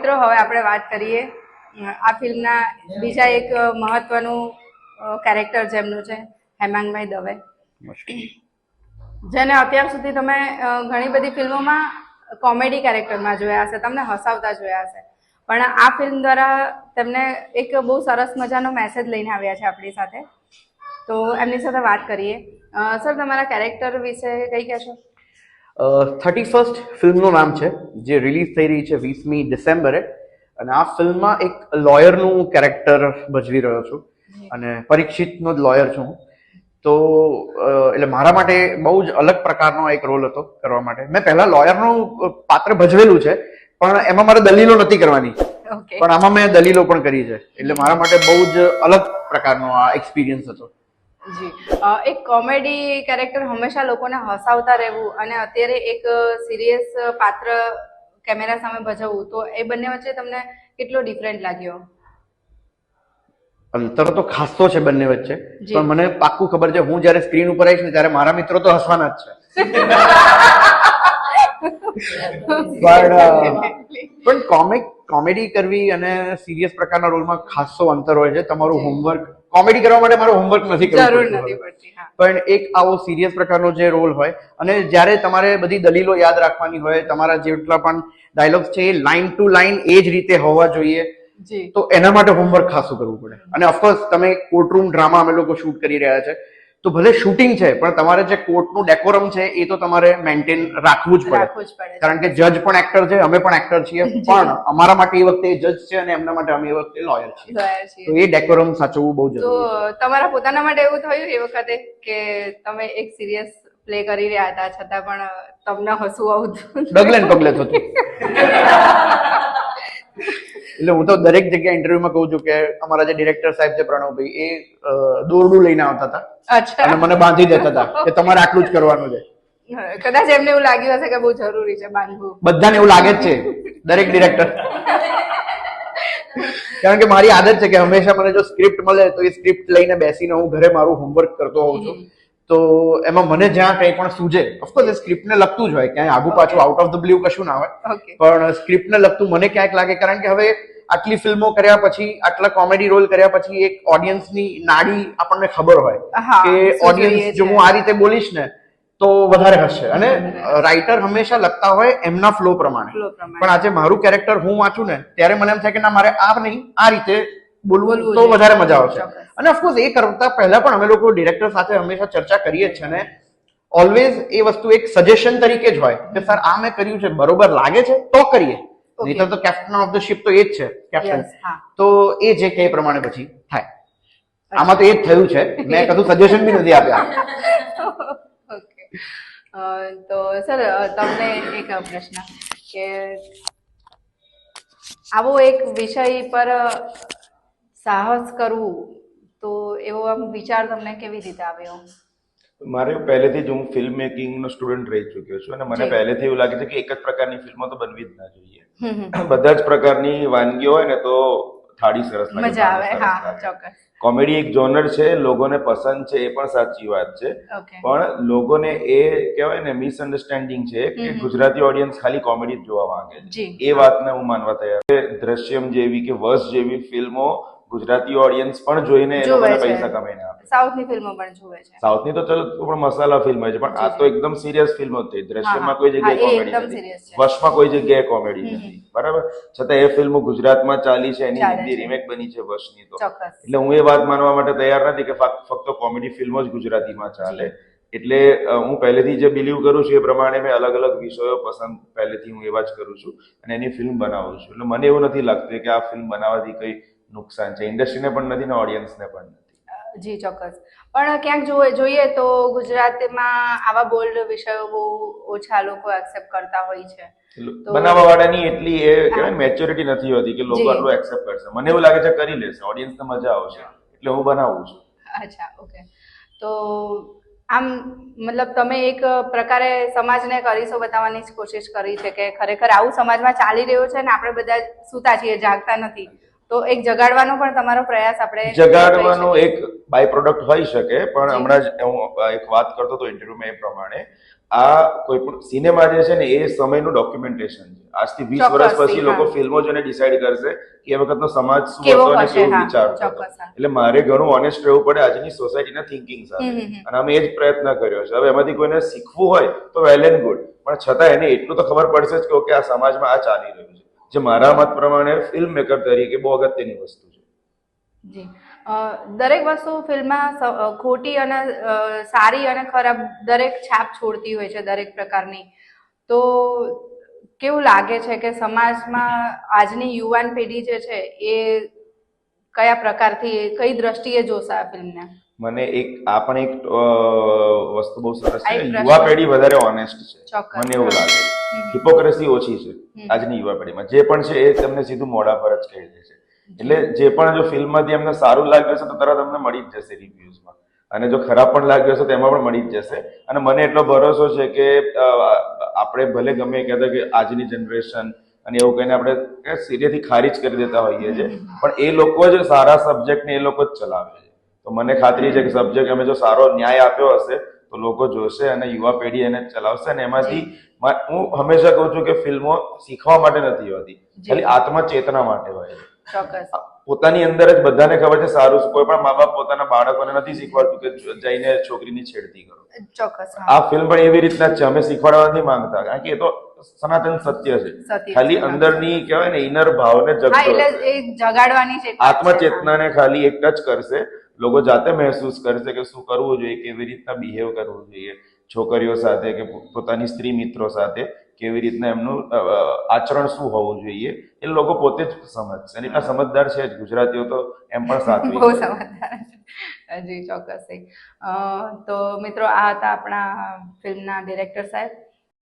મિત્રો હવે આપણે વાત કરીએ આ ફિલ્મના બીજા એક મહત્વનું કેરેક્ટર જેમનું છે હેમાંગભાઈ દવે, જેને અત્યાર સુધી તમે ઘણી બધી ફિલ્મોમાં કોમેડી કેરેક્ટરમાં જોયા હશે, તમને હસાવતા જોયા હશે, પણ આ ફિલ્મ દ્વારા તેમને એક બહુ સરસ મજાનો મેસેજ લઈને આવ્યા છે આપણી સાથે. તો એમની સાથે વાત કરીએ. સર, તમારા કેરેક્ટર વિશે કંઈ કહેશો? 31st ફિલ્મનું નામ છે, જે રિલીઝ થઈ રહી છે 20મી ડિસેમ્બરે, અને આ ફિલ્મમાં એક લોયરનું કેરેક્ટર ભજવી રહ્યો છું અને પરીક્ષિતનો જ લોયર છું. તો એટલે મારા માટે બહુ જ અલગ પ્રકારનો એક રોલ હતો કરવા માટે. મેં પહેલા લોયરનું પાત્ર ભજવેલું છે, પણ એમાં મારે દલીલો નથી કરવાની, પણ આમાં મેં દલીલો પણ કરી છે, એટલે મારા માટે બહુ જ અલગ પ્રકારનો આ એક્સપિરિયન્સ હતો. જી, એક કોમેડી કેરેક્ટર હંમેશા લોકોને હસાવતા રહેવું અને અત્યારે એક સિરિયસ પાત્ર કેમેરા સામે ભજવવું, તો એ બંને વચ્ચે તમને કેટલો ડિફરન્ટ લાગ્યો? અંતર તો ખાસો છે બંને વચ્ચે, પણ મને પાક્કું ખબર છે હું જયારે સ્ક્રીન ઉપર આવીશ ને ત્યારે મારા મિત્રો તો હસવાના જ છે. પણ કોમેડી કરવી અને સિરિયસ પ્રકારના રોલમાં ખાસો અંતર હોય છે. તમારું હોમવર્ક, કોમેડી કરવા માટે મારું હોમવર્ક નથી કરવું પડતું, પણ એક આવો સિરિયસ પ્રકારનો જે રોલ હોય અને જ્યારે તમારે બધી દલીલો યાદ રાખવાની હોય, તમારા જેટલા પણ ડાયલોગ્સ છે એ લાઈન ટુ લાઈન એ જ રીતે હોવા જોઈએ, તો એના માટે હોમવર્ક ખાસું કરવું પડે. અને ઓફકોર્સ તમે કોર્ટરૂમ ડ્રામા અમે લોકો શૂટ કરી રહ્યા છે, તો ભલે શૂટિંગ છે પણ તમારે જે કોર્ટનું ડેકોરમ છે એ તો તમારે મેન્ટેન રાખવું જ પડે, કારણ કે જજ પણ એક્ટર છે, અમે પણ એક્ટર છીએ, પણ અમારા માટે એ વખતે જજ છે અને એમના માટે અમે એ વખતે લોયર છીએ, તો એ ડેકોરમ સાચવવું બહુ જરૂરી છે. તો તમારા પોતાના માટે એવું થયું એ વખતે કે તમે એક સિરિયસ પ્લે કરી રહ્યા હતા છતાં પણ તમને હસવું આવતું? ડગલે ને પગલે થતું. એટલે હું તો દરેક જગ્યાએ ઇન્ટરવ્યુમાં કહું છું કે અમારા જે ડિરેક્ટર સાહેબ છે પ્રણવભાઈ, એ દોરડું લઈને આવતા હતા અને મને બાંધી દેતા હતા કે તમારે આટલું જ કરવાનું છે. કદાચ એમને એવું લાગ્યું હશે કે બહુ જરૂરી છે બાંધવું. બધાને એવું લાગે જ છે, દરેક ડિરેક્ટર. કારણ કે મારી આદત છે કે હંમેશા મને જો સ્ક્રિપ્ટ મળે તો એ સ્ક્રિપ્ટ લઈને બેસીને હું ઘરે મારું હોમવર્ક કરતો હોઉં છું. તો એમાં મને જ્યાં કંઈ પણ સૂજે, ઓફકોર્સ એ સ્ક્રિપ્ટને લગતું જ હોય, ક્યાંય આગુ પાછું આઉટ ઓફ ધ બ્લુ કશું ના હોય, પણ સ્ક્રિપ્ટને લગતું મને ક્યાંક લાગે, કારણ કે હવે આટલી ફિલ્મો કર્યા પછી, આટલા કોમેડી રોલ કર્યા પછી એક ઓડિયન્સની નાડી આપણને ખબર હોય કે ઓડિયન્સ જો હું આ રીતે બોલીશ ને તો વધારે હસશે, અને રાઇટર હંમેશા લખતા હોય એમના ફ્લો પ્રમાણે. પણ આજે મારું કેરેક્ટર હું વાંચું ને ત્યારે મને એમ થાય કે ના, મારે આ નહીં, આ રીતે બોલવું તો વધારે મજા આવશે. અને ઓફકોર્સ એ કરતા પહેલા પણ અમે લોકો ડિરેક્ટર સાથે હંમેશા ચર્ચા કરીએ જ છે, ને ઓલવેઝ એ વસ્તુ એક સજેશન તરીકે જ હોય કે સર આ મેં કર્યું છે, બરોબર લાગે છે તો કરીએ, નહીતર તો કેપ્ટન ઓફ ધ શિપ તો એ જ છે, કેપ્ટન. તો એ જે કે પ્રમાણે પછી થાય. આમાં તો એ જ થયું છે, મેં કશું સજેશન બી નથી આપ્યા. તો સર, તમને એક પ્રશ્ન કે આવો એક વિષય પર સાહસ કરવું, તો એવો આમ વિચાર તમને કેવી રીતે આવ્યો? મારે પહેલેથી જ, હું ફિલ્મ મેકિંગનો સ્ટુડન્ટ રહી ચૂક્યો છું અને મને પહેલેથી એવું લાગે છે કે એક જ પ્રકારની ફિલ્મો તો બનવી જ ના જોઈએ. બધા જ પ્રકારની વાનગીઓ હોય ને તો થાળી સરસ લાગે, મજા આવે. હા, ચોક્કસ. કોમેડી એક જોનર છે, લોકોને પસંદ છે, એ પણ સાચી વાત છે, પણ લોકોને એ કહેવાય ને મિસઅન્ડરસ્ટેન્ડિંગ છે કે ગુજરાતી ઓડિયન્સ ખાલી કોમેડી જ જોવા માંગે છે. એ વાતને હું માનવા તૈયાર છું. દ્રશ્યમ જેવી કે વશ જેવી ફિલ્મો ગુજરાતી ઓડિયન્સ પણ જોઈને એ લોકોને પૈસા કમાઈને આપે. સાઉથની ફિલ્મો પણ જોવે છે. સાઉથની તો ચલો પણ મસાલા ફિલ્મ હોય છે, પણ આ તો એકદમ સિરિયસ ફિલ્મ હતી. દ્રશ્યમાં કોઈ જગ્યાએ કોમેડી નથી, વશમાં કોઈ જગ્યાએ કોમેડી નથી, બરાબર. છતાં એ ફિલ્મ ગુજરાતમાં ચાલી છે, એની હિન્દી રીમેક બની છે વશની. તો એટલે હું એ વાત માનવા માટે તૈયાર નથી કે ફક્ત કોમેડી ફિલ્મો જ ગુજરાતીમાં ચાલે. એટલે હું પહેલેથી જે બિલીવ કરું છું એ પ્રમાણે મેં અલગ અલગ વિષયો પસંદ પહેલેથી હું એવા જ કરું છું અને એની ફિલ્મ બનાવું છું. એટલે મને એવું નથી લાગતું કે આ ફિલ્મ બનાવવાથી કઈ નુકસાન છે, ઇન્ડસ્ટ્રીને પણ નથી ને ઓડિયન્સને પણ નથી. જી ચોક્કસ. પણ ક્યાંક જોઈએ તો ગુજરાતમાં આવા બોલ્ડ વિષયો બહુ ઓછા લોકો એક્સેપ્ટ કરતા હોય છે. બનાવવા વાળાની એટલી એ કહેવાય મેચ્યોરિટી નથી હોતી કે લોકો આટલું એક્સેપ્ટ કરશે. મને એવું લાગે છે કરી લેશે, ઓડિયન્સને મજા આવશે, એટલે હું બનાવું છું. અચ્છા, ઓકે. તો આમ મતલબ તમે એક પ્રકારે સમાજને કરીશો બતાવવાની કોશિશ કરી છે કે ખરેખર આવું સમાજમાં ચાલી રહ્યું છે ને આપણે બધા સૂતા છીએ, જાગતા નથી, તો એક જગાડવાનો પણ તમારો પ્રયાસ આપણે જગાડવાનો એક બાય પ્રોડક્ટ હોઈ શકે, પણ હમણાં જ હું એક વાત કરતો હતો ઇન્ટરવ્યુમાં એ પ્રમાણે, આ કોઈ પણ સિનેમા જે છે ને એ સમયનું ડોક્યુમેન્ટેશન છે. આજથી 20 વર્ષ પછી લોકો ફિલ્મો જોઈને ડિસાઈડ કરશે કે એ વખતનો સમાજ શું હતો અને કેવું વિચારતો હતો. એટલે મારે ઘણું ઓનેસ્ટ રહેવું પડે આજની સોસાયટીના થિંકિંગ સાથે, અને અમે એ જ પ્રયત્ન કર્યો છે. હવે એમાંથી કોઈને શીખવું હોય તો વેલ એન્ડ ગુડ, પણ છતાં એને એટલું તો ખબર પડશે જ કે ઓકે આ સમાજમાં આ ચાલી રહ્યું છે, જે મારા મત પ્રમાણે ફિલ્મ મેકર તરીકે બહુ અગત્યની વસ્તુ છે. જી, દરેક વસ્તુ ફિલ્મમાં ખોટી અને સારી અને ખરાબ દરેક છાપ છોડતી હોય છે દરેક પ્રકારની. તો કેવું લાગે છે કે સમાજમાં આજની યુવાન પેઢી જે છે એ કયા પ્રકારથી કઈ દ્રષ્ટિએ જોશે આ ફિલ્મને? મને એક વસ્તુ બહુ સરસ છે, યુવા પેઢી વધારે ઓનેસ્ટ છે, મને એવું લાગે. હિપોક્રેસી ઓછી છે આજની યુવા પેઢીમાં. જે પણ છે એ તમને સીધું મોઢા પર જ કહી દે છે. એટલે જે પણ જો ફિલ્મમાંથી એમને સારું લાગ્યું હશે તો તરત અમને મળી જ જશે રિવ્યુઝમાં, અને જો ખરાબ પણ લાગ્યું હશે તો એમાં પણ મળી જ જશે. અને મને એટલો ભરોસો છે કે આપણે ભલે ગમે કહેતા કે આજની જનરેશન અને એવું કહીને આપણે સિરિયસલી ખારીજ કરી દેતા હોઈએ છીએ, પણ એ લોકો જ સારા સબ્જેક્ટને એ લોકો જ ચલાવે છે. તો મને ખાતરી છે કે સબ્જેક્ટ અમે જો સારો ન્યાય આપ્યો હશે તો લોકો જોશે અને યુવા પેઢી એને ચલાવશે. અને એમાંથી હું હંમેશા કહું છું કે ફિલ્મો શીખવા માટે નથી હોતી, ખાલી આત્મચેતના માટે હોય છે. પોતાની અંદર જ બધાને ખબર છે સારું. કોઈ પણ મા બાપ પોતાના બાળકોને નથી શીખવાડતું કે જઈને છોકરીની છેડતી કરો. ચોક્કસ. આ ફિલ્મ પણ એવી રીતના જ છે, અમે શીખવાડવા નથી માંગતા, કારણ કે એ તો સનાતન સત્ય છે. ખાલી અંદરની કહેવાય ને ઇનર ભાવને જગાડવાની છે, આત્મચેતનાને ખાલી એક ટચ કરશે. લોકો જાતે મહેસૂસ કરશે કે શું કરવું જોઈએ, કેવી રીતના બિહેવ કરવું જોઈએ છોકરીઓ સાથે કે પોતાની સ્ત્રી મિત્રો સાથે, કેવી રીતના એમનું આચરણ શું હોવું જોઈએ, એ લોકો પોતે જ સમજશે. અને એટલા સમજદાર છે જ ગુજરાતીઓ તો એમ પણ સાચવી બહુ સમજદાર છે. જી ચોક્કસ. તો મિત્રો આ હતા આપણા ફિલ્મના ડિરેક્ટર સાહેબ.